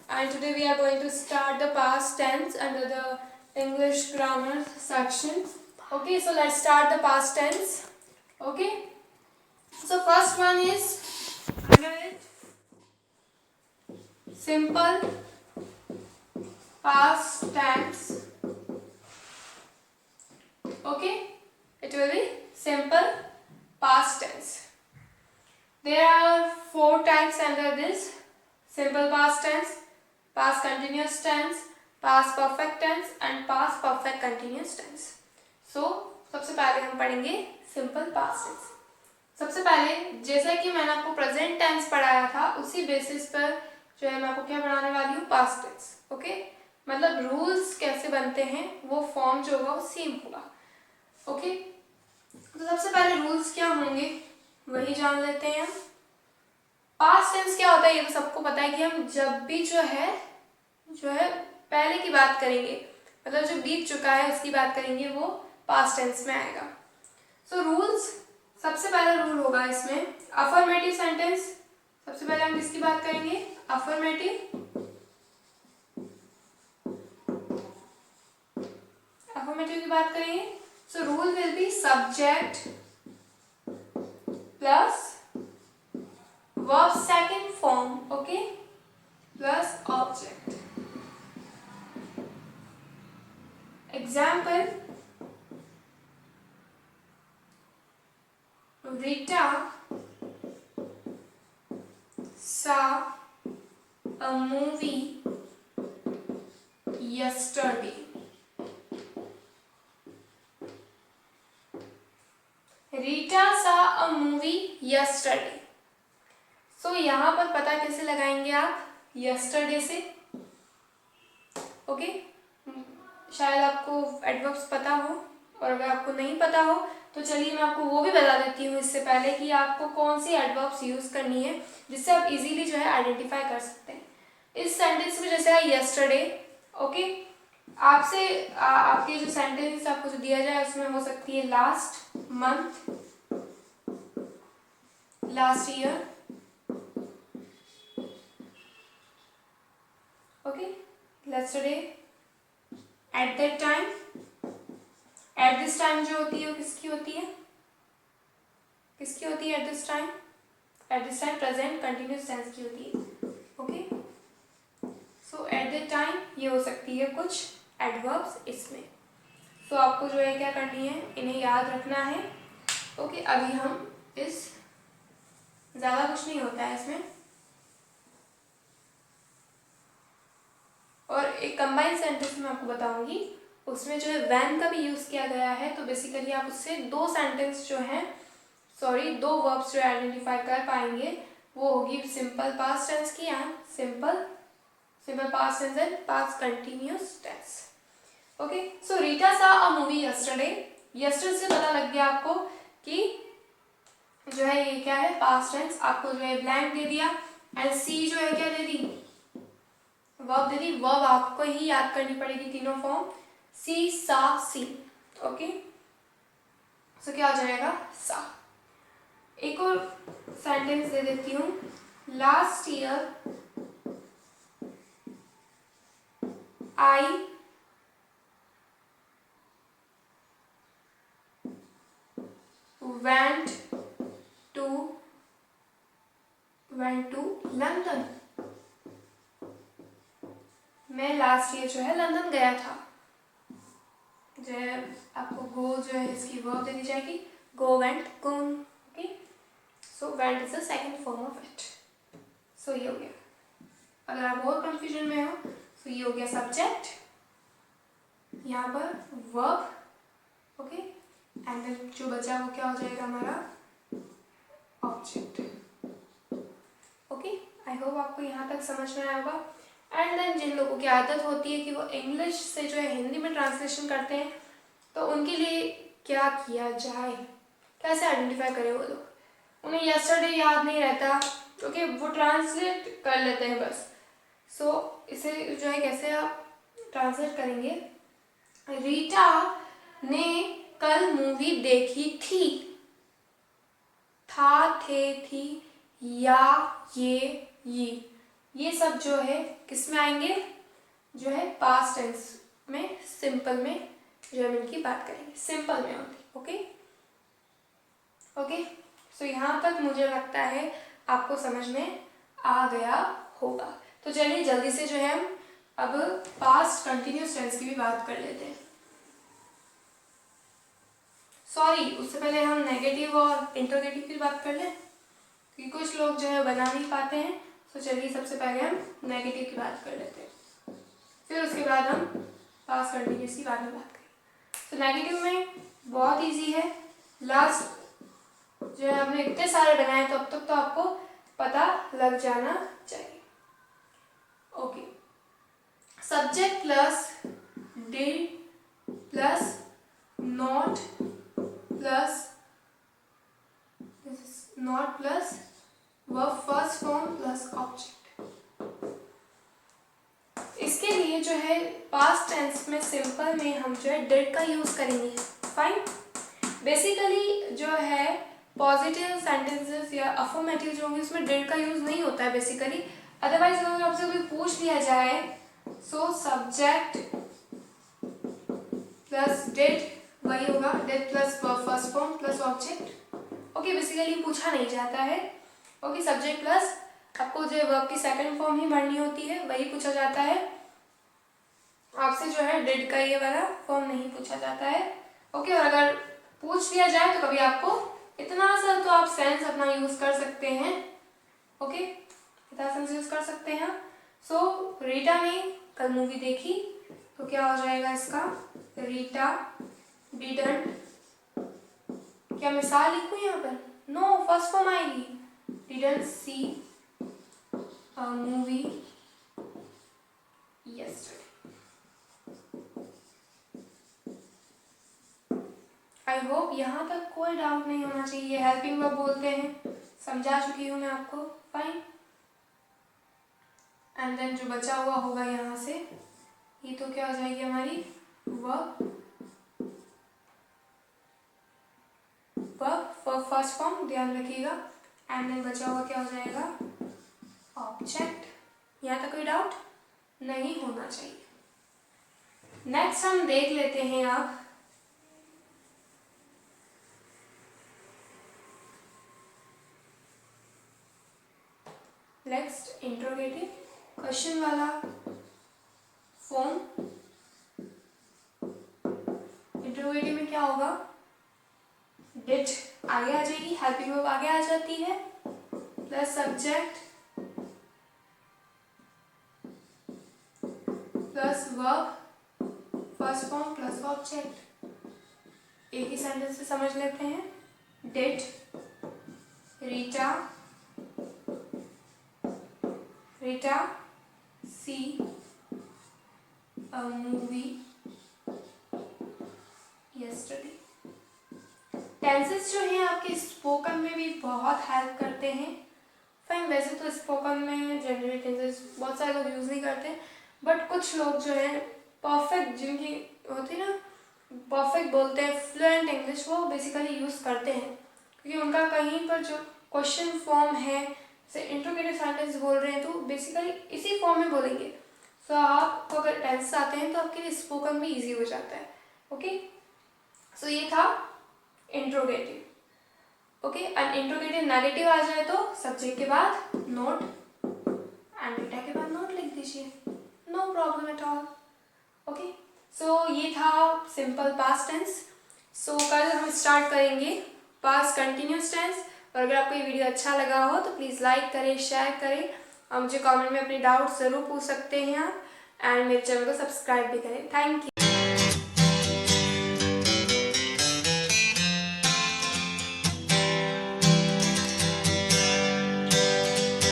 and today we are going to start the past tense under the English grammar section. Okay, so let's start the past tense. Okay, so first one is under it simple past tense. Okay, it will be simple past tense. There are 4 types under this: simple past tense, past continuous tense, past perfect tense and past perfect continuous tense. So सबसे पहले हम पढ़ेंगे simple past tense. सबसे पहले जैसा कि मैंने आपको प्रेजेंट टेंस पढ़ाया था उसी बेसिस पर जो है मैं आपको क्या पढ़ाने वाली हूँ, पास्ट टेंस. ओके, मतलब रूल्स कैसे बनते हैं, वो फॉर्म जो होगा वो सेम होगा. ओके, तो सबसे पहले रूल्स क्या होंगे वही जान लेते हैं हम. पास्ट टेंस क्या होता है ये तो सबको पता है कि हम जब भी जो है पहले की बात करेंगे, मतलब जो बीत चुका है उसकी बात करेंगे, वो पास्ट टेंस में आएगा. सो रूल्स, सबसे पहला रूल होगा इसमें अफर्मेटिव सेंटेंस. सबसे पहले हम किसकी बात करेंगे, अफर्मेटिव की बात करेंगे. So rule will be subject plus verb second form, okay, plus object. Example: Rita saw a movie yesterday. Rita saw a movie yesterday. तो यहाँ पर पता कैसे लगाएंगे आप, yesterday से. ओके, शायद आपको एडवर्ब्स पता हो, और अगर आपको नहीं पता हो तो चलिए मैं आपको वो भी बता देती हूँ इससे पहले कि आपको कौन सी एडवर्ब्स यूज करनी है जिससे आप इजीली जो है आइडेंटिफाई कर सकते हैं. इस सेंटेंस में जैसे है yesterday. ओके, आपसे आपके जो सेंटेंस आपको जो दिया जाए उसमें हो सकती है last month, last year. Okay, yesterday, at that time, at this time जो होती है वो किसकी होती है, at this time? at this time present continuous tense की होती है. Okay, so at that time ये हो सकती है कुछ एडवर्ब्स इसमें. सो आपको जो है क्या करनी है, इन्हें याद रखना है. ओके, अभी हम इस ज़्यादा कुछ नहीं होता है इसमें. और एक कंबाइंड सेंटेंस में आपको बताऊंगी, उसमें जो है वैन का भी यूज़ किया गया है. तो बेसिकली आप उससे दो सेंटेंस जो हैं, दो वर्ब्स जो आइडेंटिफाई कर पाएंगे. वो होगी सिंपल पास्ट टेंस की and simple past tense and past continuous tense. Okay, so Rita saw a movie yesterday. Yesterday से पता लग गया आपको कि जो है ये क्या है, पास्ट टेंस. आपको जो है ब्लैंक दे दिया एंड सी जो है क्या दे दी, वर्ब दे दी. वर्ब आपको ही याद करनी पड़ेगी तीनों फॉर्म, सी सा सी. ओके, सो क्या हो जाएगा, सा. एक और सेंटेंस दे देती हूँ, last year I went to London. मैं लास्ट ईयर जो है लंदन गया था. जो है आपको गो जो है इसकी वर्ब दे दी जाएगी, go went gone. Okay, so went is the second form of it. So ये हो गया. अगर आप और कंफ्यूजन में हो तो ये हो गया सब्जेक्ट, यहाँ पर वर्ब. ओके, एंड देन जो बचा वो क्या हो जाएगा हमारा, ऑब्जेक्ट. ओके, आई होप आपको यहाँ तक समझ में आया होगा. एंड देन जिन लोगों की आदत होती है कि वो इंग्लिश से जो है हिंदी में ट्रांसलेशन करते हैं, तो उनके लिए क्या किया जाए, कैसे आइडेंटिफाई करें वो लोग. उन्हें यस्टरडे याद नहीं रहता, क्योंकि वो ट्रांसलेट कर लेते हैं बस. सो इसे जो है कैसे आप ट्रांसलेट करेंगे, रीटा ने कल मूवी देखी थी. था, थे, थी, या, ये, ये सब जो है किस में आएंगे, जो है पास्ट टेंस में, सिंपल में जो हम इनकी बात करेंगे, सिंपल में होती। ओके ओके, सो यहाँ तक मुझे लगता है आपको समझ में आ गया होगा। तो चलिए जल्दी से जो है हम अब पास्ट कंटिन्यूस टेंस की भी बात कर लेते हैं। सॉरी, उससे पहले हम नेगेटिव और इंटरोगेटिव की बात कर लें, क्योंकि कुछ लोग जो है बना नहीं पाते हैं। तो चलिए सबसे पहले हम नेगेटिव की बात कर लेते हैं, फिर उसके बाद हम पास्ट कंटिन्यूस की बाद में बात करेंगे। तो नेगेटिव में बहुत इजी है, लास्ट जो है हमने इतने सारे बनाए तो अब तक तो आपको पता लग जाना चाहिए। Okay, subject plus did plus not plus verb first form plus object. इसके लिए जो है पास्ट टेंस में सिंपल में हम जो है डिड का यूज करेंगे। फाइन, बेसिकली जो है पॉजिटिव सेंटेंसेस या अफर्मेटिव जो होंगे उसमें डिड का यूज नहीं होता है बेसिकली। अदरवाइज अगर आपसे कोई पूछ लिया जाए सो सब्जेक्ट प्लस डिड वही होगा, did plus verb first form plus object. Okay, basically पूछा नहीं जाता है। ओके, सब्जेक्ट प्लस आपको जो वर्ब की सेकंड फॉर्म ही भरनी होती है, वही पूछा जाता है आपसे, जो है डिड का ये वाला फॉर्म नहीं पूछा जाता है। ओके, और अगर पूछ लिया जाए तो कभी आपको इतना सा तो आप सेंस अपना यूज कर सकते हैं। ओके, इतना सेंस यूज कर सकते हैं। सो रीटा ने कल मूवी देखी तो क्या हो जाएगा इसका, रीटा डिडंट, क्या मिसाल लिखूं यहाँ पर, नो फर्स्ट फॉर्म आएगी, didn't see a movie yesterday। I hope यहाँ तक कोई डाउट नहीं होना चाहिए। ये हेल्पिंग वर्ब बोलते हैं, समझा चुकी हूँ मैं आपको। फाइन, एंड देन जो बचा हुआ होगा यहाँ से ये तो क्या हो जाएगी हमारी वर्ब फर्स्ट फॉर्म, ध्यान रखिएगा। एंड देन बचा हुआ क्या हो जाएगा, ऑब्जेक्ट। यहाँ तक कोई डाउट नहीं होना चाहिए। नेक्स्ट हम देख लेते हैं आप नेक्स्ट इंट्रोगेटिव क्वेश्चन वाला फॉर्म। इंट्रोगेटिव में क्या होगा, डिड आगे आ जाएगी, हेल्पिंग वर्ब आगे आ जाती है, plus subject plus verb first form plus object. एक ही सेंटेंस से समझ लेते हैं। Did Rita see a movie yesterday। Tenses जो हैं आपके स्पोकन में भी बहुत हेल्प करते हैं। फाइन, वैसे तो स्पोकन में जनरली टेंसेस बहुत सारे लोग यूज़ नहीं करते, बट कुछ लोग जो है परफेक्ट, जिनकी होती है ना परफेक्ट बोलते हैं फ्लुएंट इंग्लिश, वो बेसिकली यूज़ करते हैं, क्योंकि उनका कहीं पर जो क्वेश्चन फॉर्म है, जैसे इंट्रोगेटिव सेंटेंस बोल रहे हैं तो बेसिकली इसी फॉर्म में बोलेंगे। सो आपको अगर टेंस आते हैं तो आपके लिए स्पोकन भी ईजी हो जाता है। ओके, सो ये था interrogative. Okay, and interrogative negative आ जाए तो सब्जेक्ट के बाद नोट एंड रीटा के बाद नोट लिख दीजिए, no problem at all. Okay, so ये था सिंपल पास्ट टेंस। सो कल हम स्टार्ट करेंगे पास्ट कंटिन्यूस टेंस। और अगर आपको ये वीडियो अच्छा लगा हो तो प्लीज़ लाइक करें, शेयर करें, और मुझे कमेंट में अपने डाउट ज़रूर पूछ सकते हैं आप, एंड मेरे चैनल को सब्सक्राइब भी करें। Thank you.